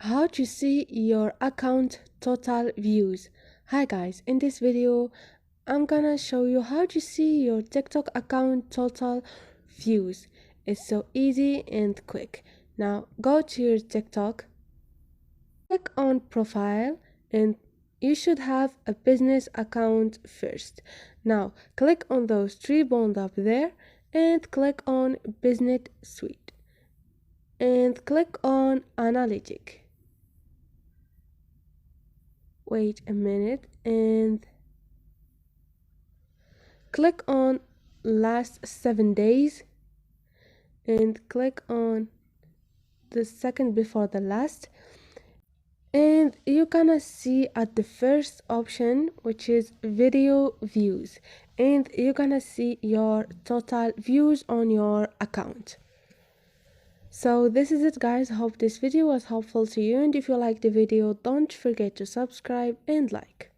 How to see your account total views. Hi guys, in this video I'm gonna show you how to see your TikTok account total views. It's so easy and quick. Now go to your TikTok, click on profile, and you should have a business account first. Now click on those three buttons up there and click on business suite and click on analytic. Wait a minute and click on last 7 days and click on the second before the last, and you're gonna see at the first option, which is video views, and you're gonna see your total views on your account. So this is it guys. Hope this video was helpful to you, and if you like the video, don't forget to subscribe and like.